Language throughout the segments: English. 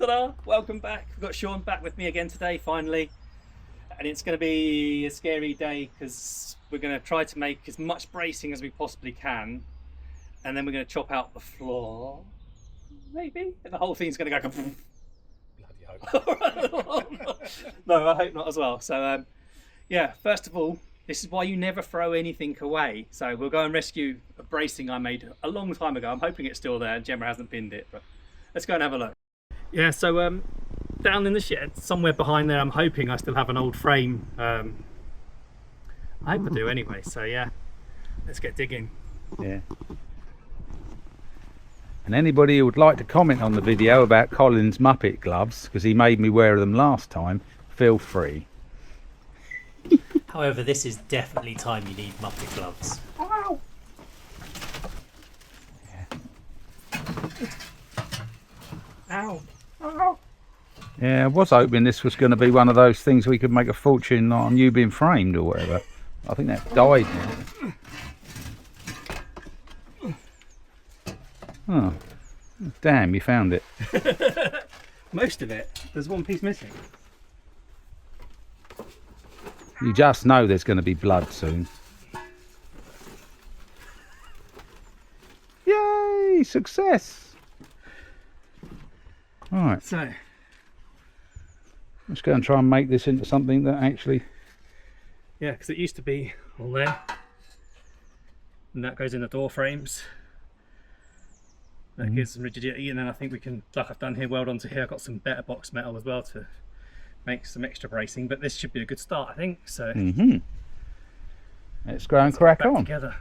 Ta-da! Welcome back. We've got Sean back with me again today, finally. And it's going to be a scary day because we're going to try to make as much bracing as we possibly can. And then we're going to chop out the floor. Maybe? And the whole thing's going to go... Bloody hope. No, I hope not as well. So, yeah, first of all, this is why you never throw anything away. So we'll go and rescue a bracing I made a long time ago. I'm hoping it's still there. Gemma hasn't pinned it, but let's go and have a look. Yeah, so down in the shed, somewhere behind there, I'm hoping I still have an old frame. I hope I do anyway, so yeah, let's get digging. Yeah. And anybody who would like to comment on the video about Colin's Muppet gloves, because he made me wear them last time, feel free. However, this is definitely time you need Muppet gloves. Ow! Ow! Ow! Yeah, I was hoping this was going to be one of those things we could make a fortune on you being framed or whatever. I think that died now. Oh, damn, you found it. Most of it. There's one piece missing. You just know there's going to be blood soon. Yay! Success! Alright. So, let's go and try and make this into something that actually... yeah, because it used to be all there. And that goes in the door frames. That gives some rigidity, and then I think we can, like I've done here, weld onto here. I've got some better box metal as well to make some extra bracing, but this should be a good start, I think. So let's go and crack on. Together.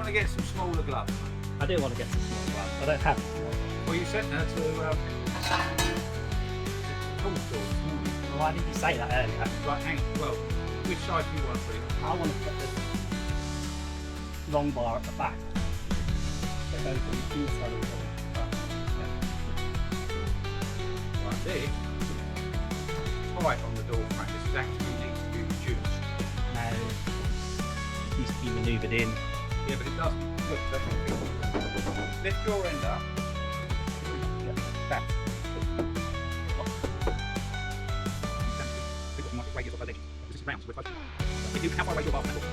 To get some smaller gloves. I do want to get some small gloves. I don't have small gloves. Well, you sent her to tool stores. Why did you say that earlier? Right, hang on. Well, which side do you want to? I want to put this long bar at the back. So go from the inside of the door. Like this. Height on the door frame. This actually needs to be reduced. No, it needs to be manoeuvred in. Yeah, but it doesn't. Look, that's not good. Lift your end up. Back. This is round, so we're close. How far away your bar from that door?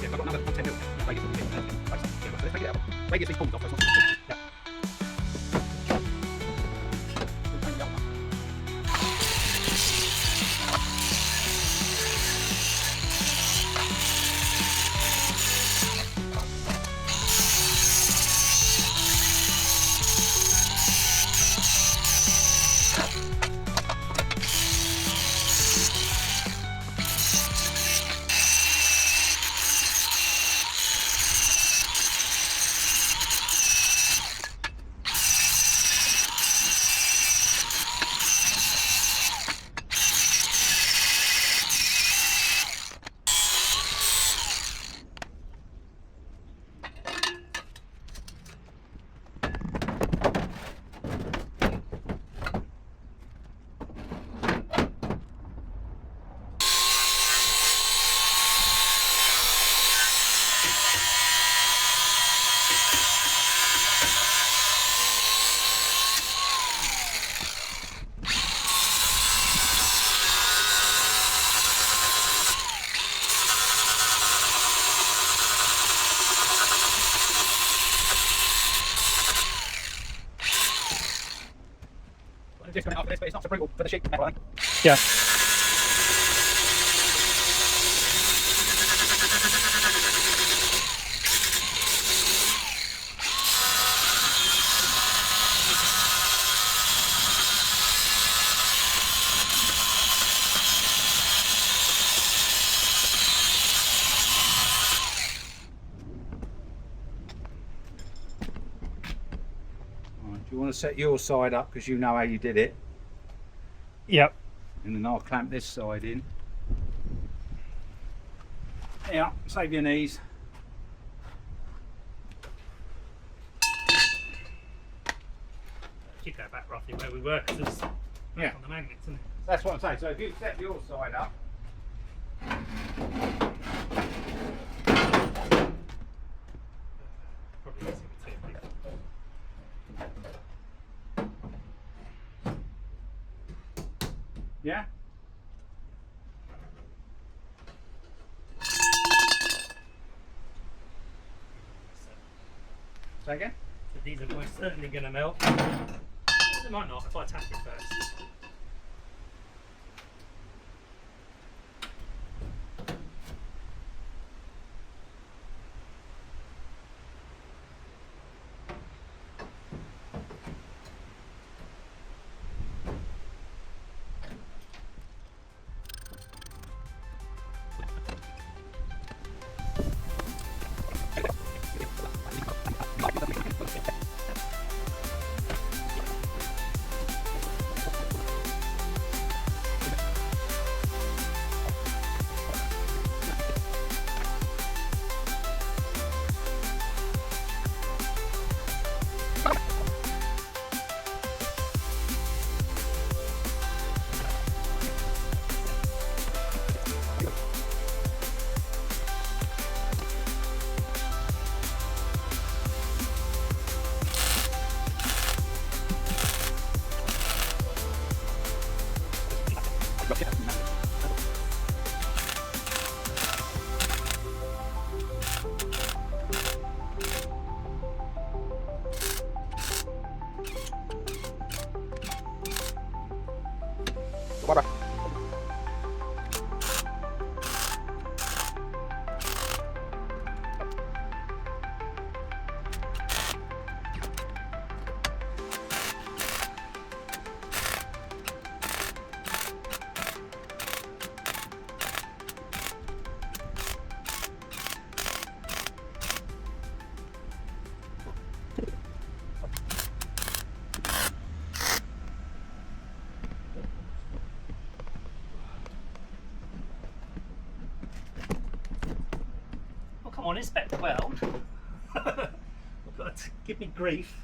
Yeah, I've got another 10 mil. Radius of the thing. Yeah, let's take it out. Radius these pulls off, so it's not... Yeah. discount after this, but it's not so brutal for the sheet metal, I think. Yeah. You want to set your side up because you know how you did it. Yep. And then I'll clamp this side in. Yeah, save your knees. Should go back roughly where we were because it's Yeah. on the magnets, isn't it? That's what I'm saying. So if you set your side up. Probably easier with two people. Yeah. Say again? So these are most certainly going to melt. They might not if I tack it first. Come on, inspect the weld. You've got to give me grief.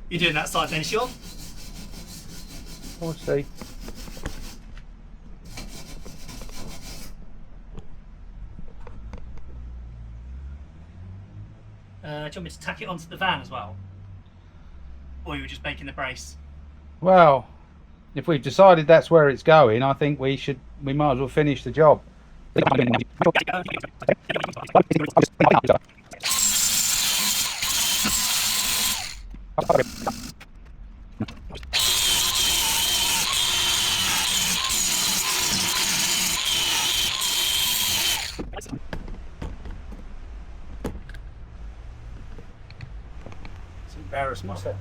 You're doing that side then, sure? We'll see. Do you want me to tack it onto the van as well? Or you were just making the brace? Well, if we've decided that's where it's going, I think we might as well finish the job. It's embarrassing. What's that?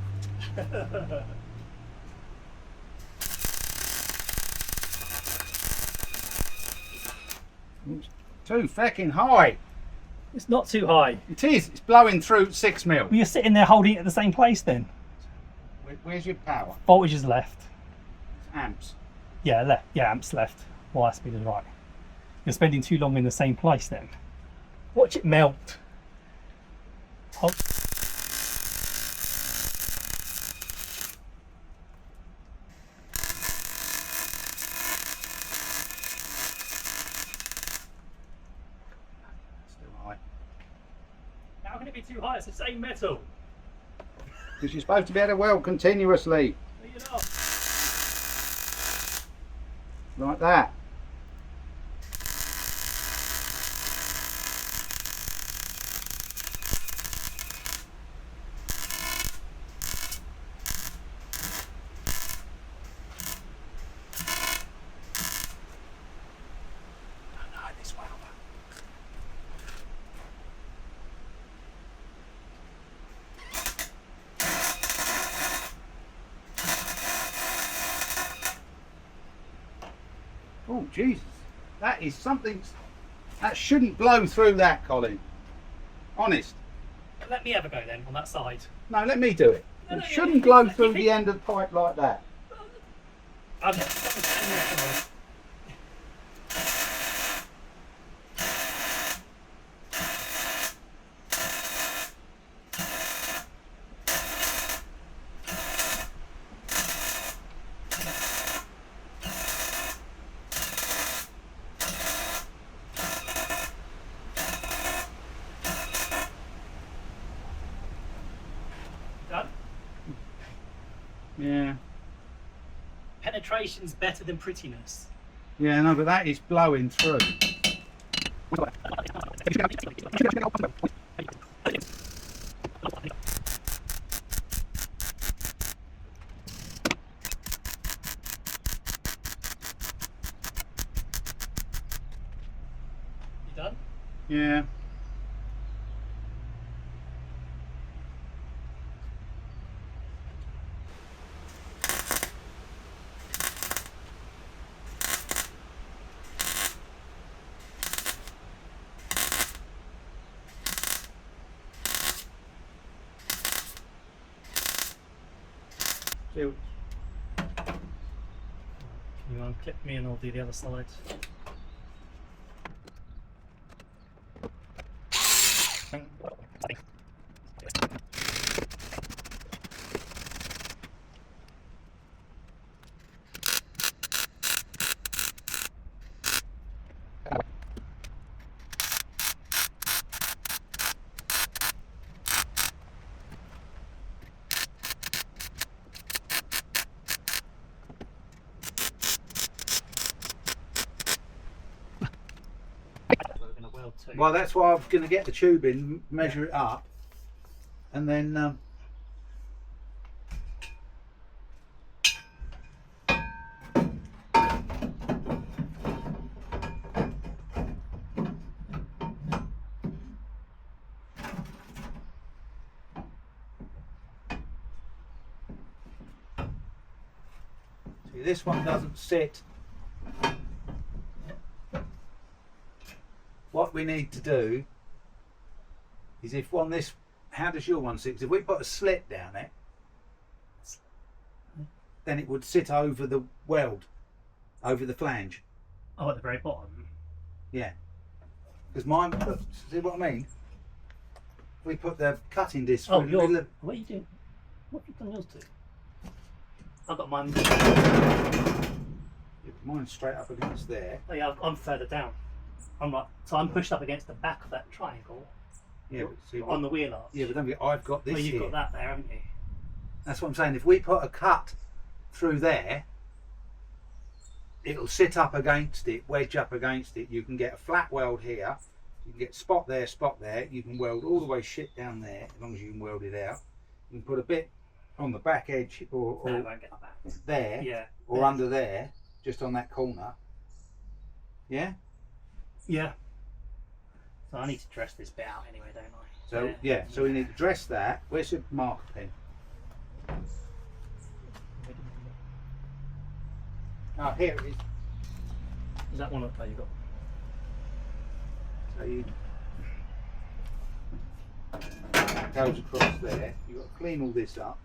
Too fucking high. It's not too high. It is. It's blowing through 6 mil. Well, you're sitting there holding it at the same place then. Where's your power? Voltage is left. It's amps. Yeah, left. Yeah, amps left. Wire speed is right. You're spending too long in the same place then. Watch it melt. Oh. Still high. How can it be too high? It's the same metal. Because you're supposed to be able to weld continuously. No, you're not. Like that. Oh Jesus, that shouldn't blow through that, Colin. Honest. Let me have a go then on that side. No, let me do it. It shouldn't blow through the end of the pipe like that. Okay. Done? Yeah. Penetration's better than prettiness. Yeah, no, but that is blowing through. You done? Yeah. Can you unclip me and I'll do the other side? Well, that's why I'm going to get the tube in, measure it up, and then see, this one doesn't sit. What we need to do is, if on this, how does your one sit? 'Cause if we put a slit down it, then it would sit over the weld, over the flange. Oh, at the very bottom? Yeah. Because mine, look, see what I mean? We put the cutting disc Oh, through the middle of, what are you doing? What have you done yours to? I've got mine. mine's straight up against there. Oh, yeah, I'm further down. I'm right. So I'm pushed up against the back of that triangle. Yeah, but see, On the wheel arch. yeah, but don't forget, I've got this Well, you've here. got that there, haven't you? That's what I'm saying. If we put a cut through there, it'll sit up against it, wedge up against it. You can get a flat weld here. You can get spot there, spot there. You can weld all the way shit down there, as long as you can weld it out. You can put a bit on the back edge, or No, I won't get that back. there, Yeah. or under there, just on that corner. Yeah. Yeah. So I need to dress this bit out anyway, don't I? So yeah, so we need to dress that. Where's your marker pen? Oh, here it is. Is that one up there you got? So you goes across there. You've got to clean all this up.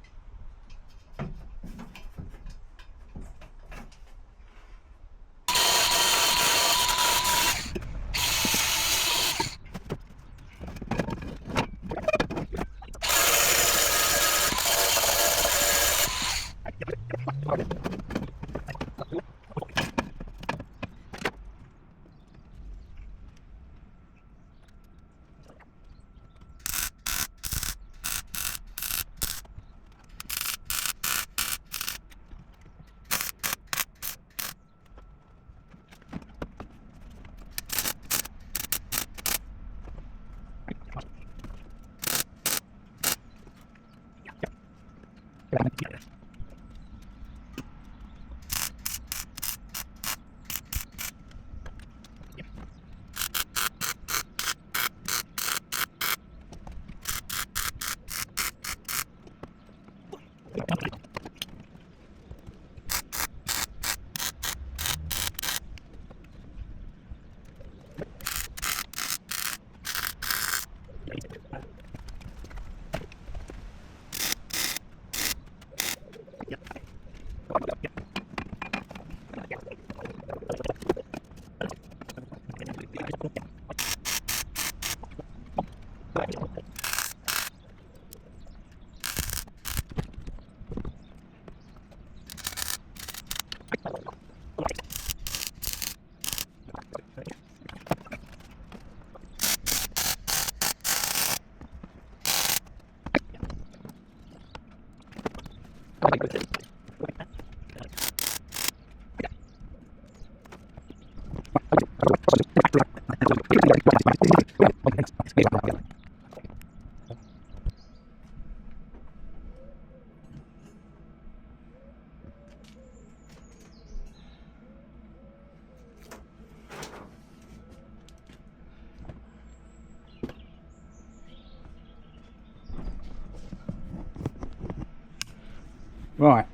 Right,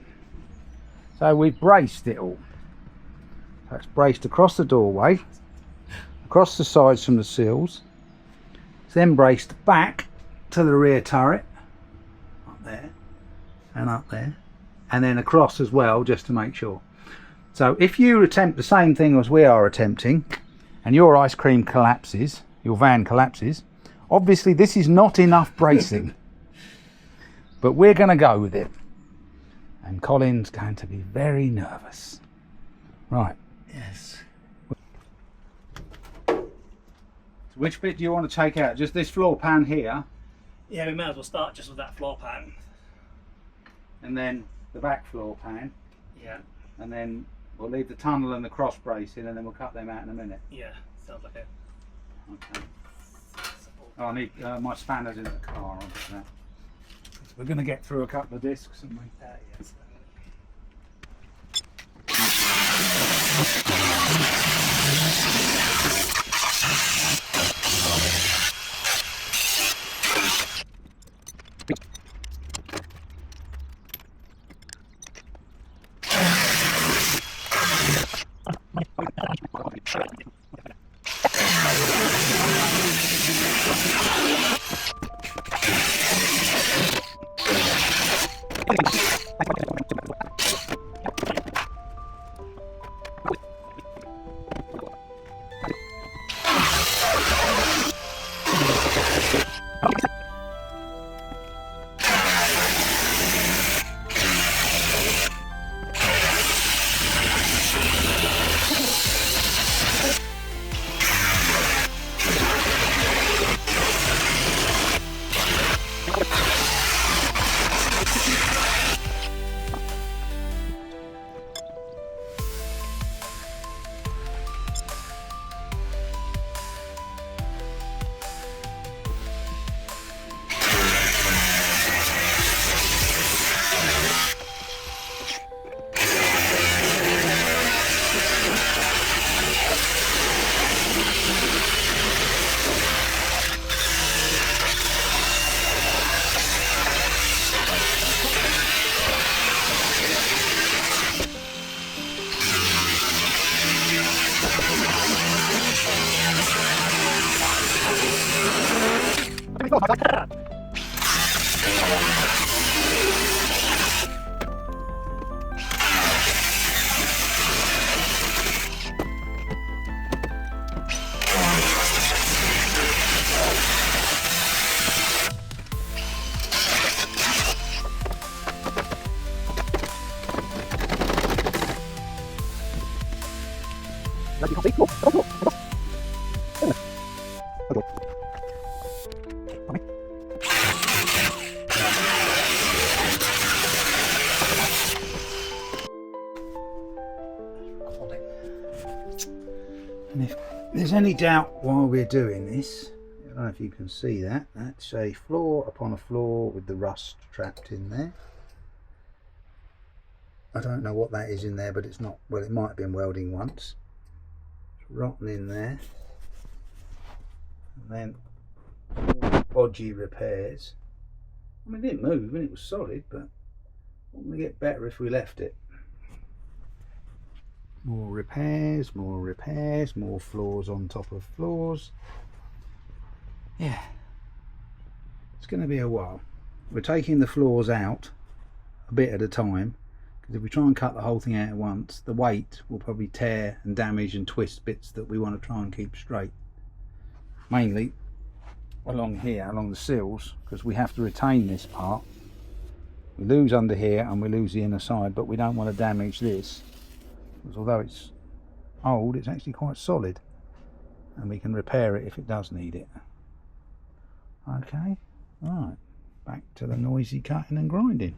so we've braced it all. So it's braced across the doorway, across the sides from the sills. It's then braced back to the rear turret, up there and up there, and then across as well, just to make sure. So if you attempt the same thing as we are attempting, and your ice cream collapses, your van collapses, obviously this is not enough bracing, but we're going to go with it. And Colin's going to be very nervous. Right. Yes. So which bit do you want to take out? Just this floor pan here? Yeah, we may as well start just with that floor pan. And then the back floor pan? Yeah. And then we'll leave the tunnel and the cross brace in, and then we'll cut them out in a minute. Yeah, sounds like it. Okay. Oh, I need my spanners in the car. I'll do that. We're going to get through a couple of discs, aren't we? Yes. And if there's any doubt while we're doing this, I don't know if you can see that, that's a floor upon a floor with the rust trapped in there. I don't know what that is in there, but it's not, well, it might have been welding once. It's rotten in there. And then bodgy repairs. I mean, it didn't move and it was solid, but wouldn't it get better if we left it? More repairs, more floors on top of floors. Yeah, it's going to be a while. We're taking the floors out a bit at a time, because if we try and cut the whole thing out at once, the weight will probably tear and damage and twist bits that we want to try and keep straight. mainly along here, along the sills, because we have to retain this part. We lose under here and we lose the inner side, but we don't want to damage this, because although it's old, it's actually quite solid, and we can repair it if it does need it. Okay, right, back to the noisy cutting and grinding.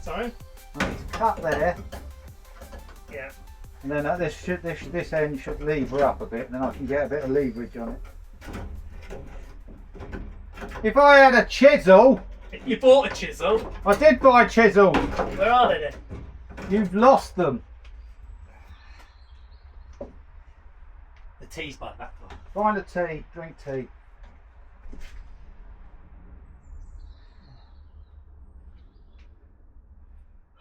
Sorry? I need to cut there, Yeah. and then this end should lever up a bit, and then I can get a bit of leverage on it. If I had a chisel, You bought a chisel. I did buy chisels. Where are they then? You've lost them. The tea's by the back door. Find a tea, drink tea.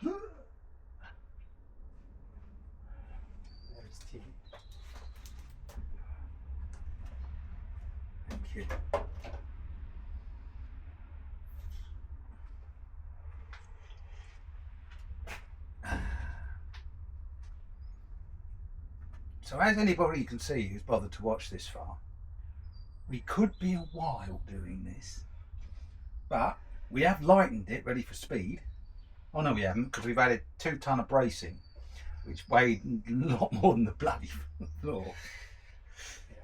There's tea. Thank you. So as anybody can see who's bothered to watch this far, we could be a while doing this, but we have lightened it ready for speed. Oh no, we haven't, because we've added 2 ton of bracing, which weighed a lot more than the bloody floor. Yeah.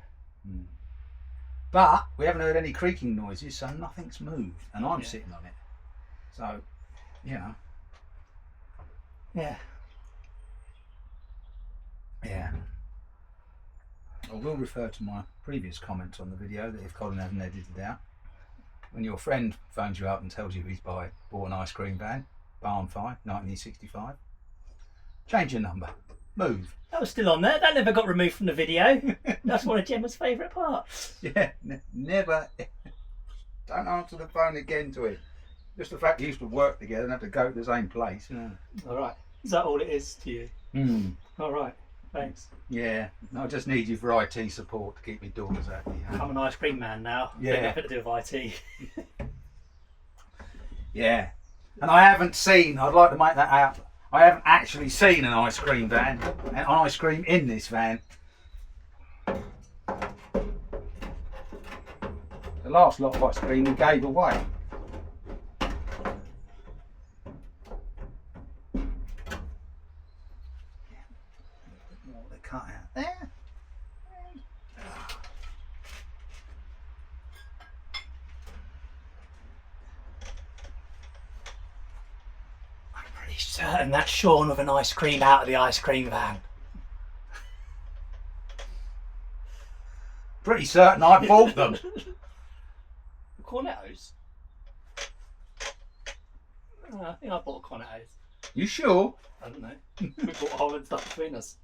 But we haven't heard any creaking noises, so nothing's moved, and I'm sitting on it. So, you know. Yeah. Yeah. I will refer to my previous comments on the video that if Colin hasn't edited out. When your friend phones you up and tells you he's bought an ice cream van, Barn 5, 1965, change your number. Move. That was still on there. That never got removed from the video. That's one of Gemma's favourite parts. Yeah, never. Don't answer the phone again to him. Just the fact you used to work together and have to go to the same place. Yeah. All right. Is that all it is to you? All right. Thanks. Yeah, I just need you for IT support to keep my daughters happy. I'm an ice cream man now. Yeah. Nothing to do with IT. Yeah. And I haven't seen, I'd like to make that out, I haven't actually seen an ice cream van, an ice cream in this van. The last lot of ice cream we gave away. More to cut out there. Pretty certain that's Sean with an ice cream out of the ice cream van. Pretty certain I bought them. Cornettos? I think I bought Cornettos. You sure? I don't know. We bought a whole lot of stuff between us.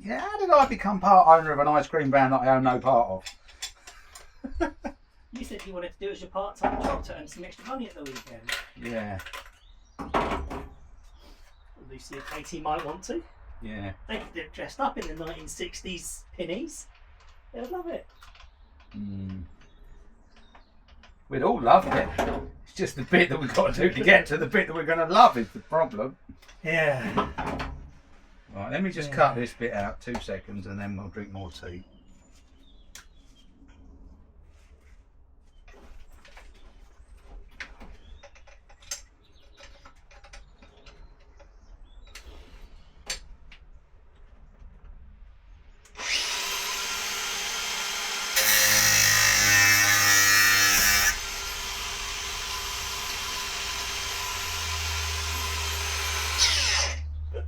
Yeah, how did I become part owner of an ice cream van that I own no part of? You said you wanted to do it as your part-time job to earn some extra money at the weekend. Yeah. Lucy and Katie might want to. Yeah. They could get dressed up in the 1960s pinnies. They'd love it. We'd all love it. It's just the bit that we've got to do to get to the bit that we're going to love is the problem. Yeah. Right, let me just cut this bit out, 2 seconds, and then we'll drink more tea.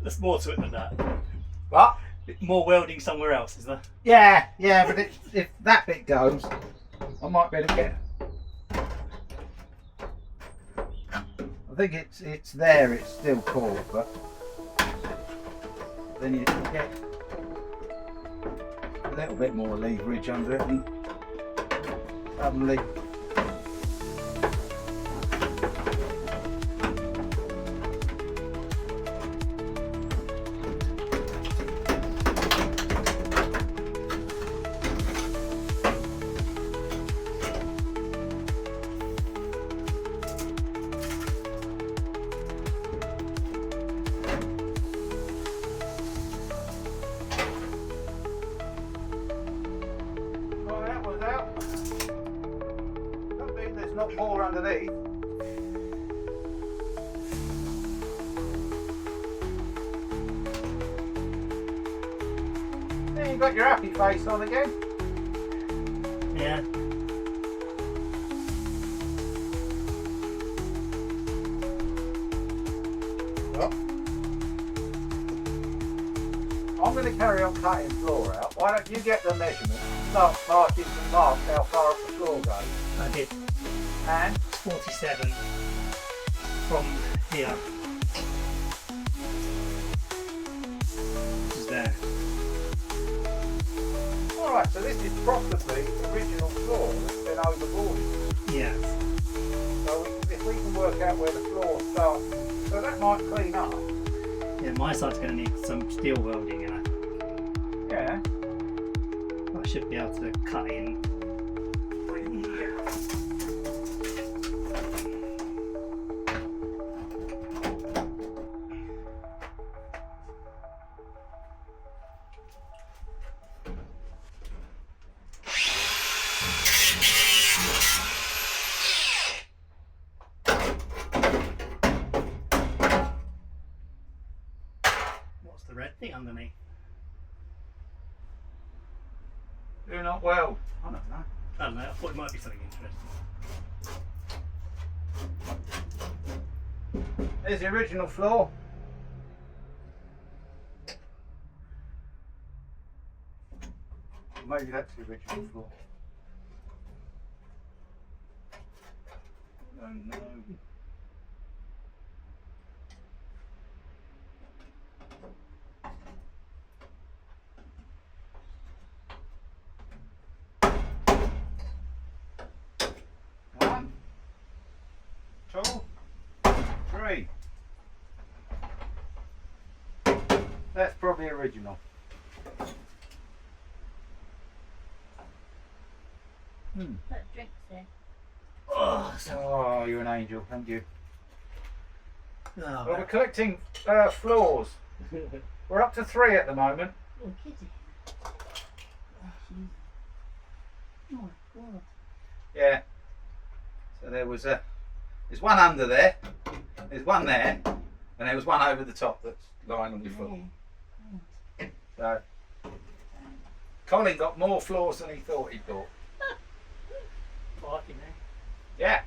There's more to it than that. What? More welding somewhere else, is there? Yeah, but if that bit goes, I might be able to get. I think it's there. It's still caught, but then you get a little bit more leverage under it, and suddenly. Not more underneath. Then you got your happy face on again. Yeah. Oh. I'm going to carry on cutting floor out. Why don't you get the measurement, start marking some marks how far up the floor goes. I did. And 47 from here. Which is there. Alright, so this is possibly the original floor that's been overboarded. Yes. So if we can work out where the floor starts, so that might clean up. Yeah, my side's going to need some steel welding in it. Yeah. I should be able to cut in. What's the red thing underneath? Do not weld. I don't know. I don't know, I thought it might be something interesting. There's the original floor. Maybe that's the original floor. I don't know. One, two, three. That's probably original. Put drinks in. Oh, you're an angel, thank you. Oh, Well, we're collecting floors. We're up to 3 at the moment. Oh, kitty. Oh, jeez. Oh, my God. Yeah. So there's one under there, there's one there, and there was one over the top that's lying on your foot. So Colin got more floors than he thought he'd got. Barking there. Yeah.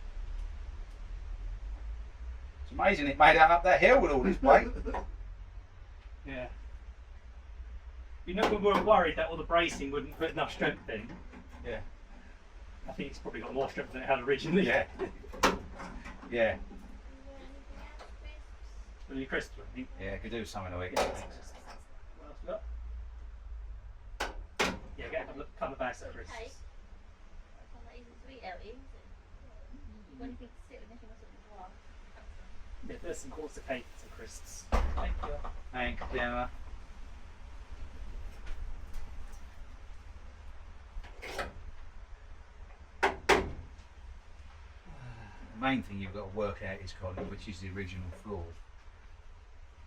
It's amazing it made it up that hill with all this weight. Yeah. You know when we were worried that all the bracing wouldn't put enough strength in? Yeah. I think it's probably got more strength than it had originally. Yeah. Yeah. Really crisp, I think. Yeah, could do something to eat. What else we got? couple of bags of crisps. Cake. That's not easy to eat, Ellie, is it? When you think to sit with anything else at the bar. Yeah, there's some quarter cake and crisps. Thank you. Thanks, Gemma. The main thing you've got to work out is, Colin, which is the original floor.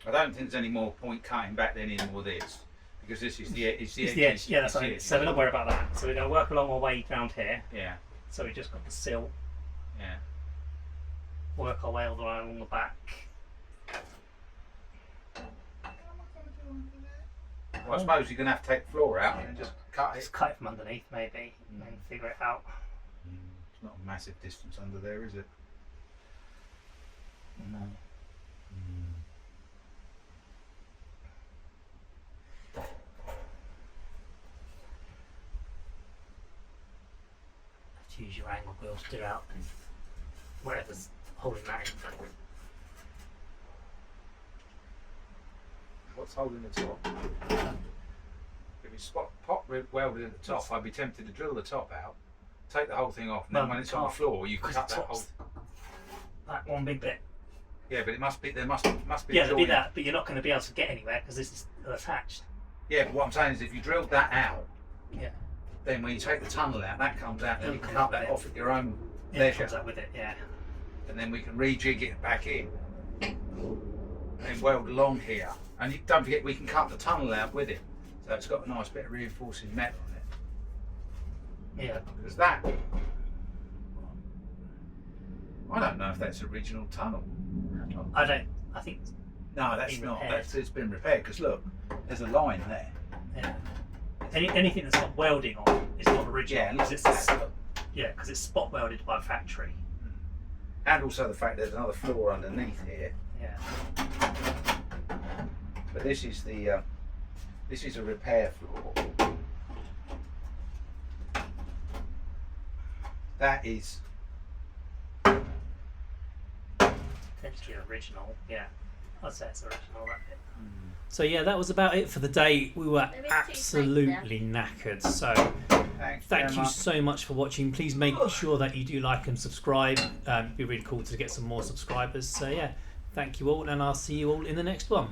I don't think there's any more point cutting back than in all this, because this is the It's the edge. Yeah, that's right. So we're not worried about that. So we're going to work along our way round here. Yeah, So we just got the sill. yeah. Work our way all the way along the back. Well, I suppose you're going to have to take the floor out and just cut it. Just cut it from underneath, maybe, and then figure it out. It's not a massive distance under there, is it? No. To use your angle wheel to do out whatever's holding that in. What's holding the top? If you pop welded at the top, I'd be tempted to drill the top out, take the whole thing off, and then Well, when it's on the can't, floor, you can because cut the that whole. top's that one big bit. Yeah, but it must be there must be. Yeah, a there'll be joint. that, but you're not going to be able to get anywhere because this is attached. Yeah, but what I'm saying is, if you drilled that out, Yeah. then when you take the tunnel out, that comes out, and It'll you can come cut out that with off at your own Yeah, it leisure, comes out with it. Yeah. and then we can rejig it back in, and weld along here. And don't forget, we can cut the tunnel out with it, so it's got a nice bit of reinforcing metal on it. Yeah. Because that, I don't know if that's original tunnel. I think. No, that's Been not. repaired. It's been repaired. Because look, there's a line there. Yeah. Anything that's got welding on is not original. Yeah, because look it's at that. yeah, because it's spot welded by factory. And also the fact there's another floor underneath here. Yeah. But this is the this is a repair floor. That is Potentially original. Yeah. I'd say it's original. That bit. So yeah, that was about it for the day. We were There is two absolutely knackered. So thanks. thank you Gemma. so much for watching. Please make sure that you do like and subscribe. It'd be really cool to get some more subscribers. So yeah, thank you all, and I'll see you all in the next one.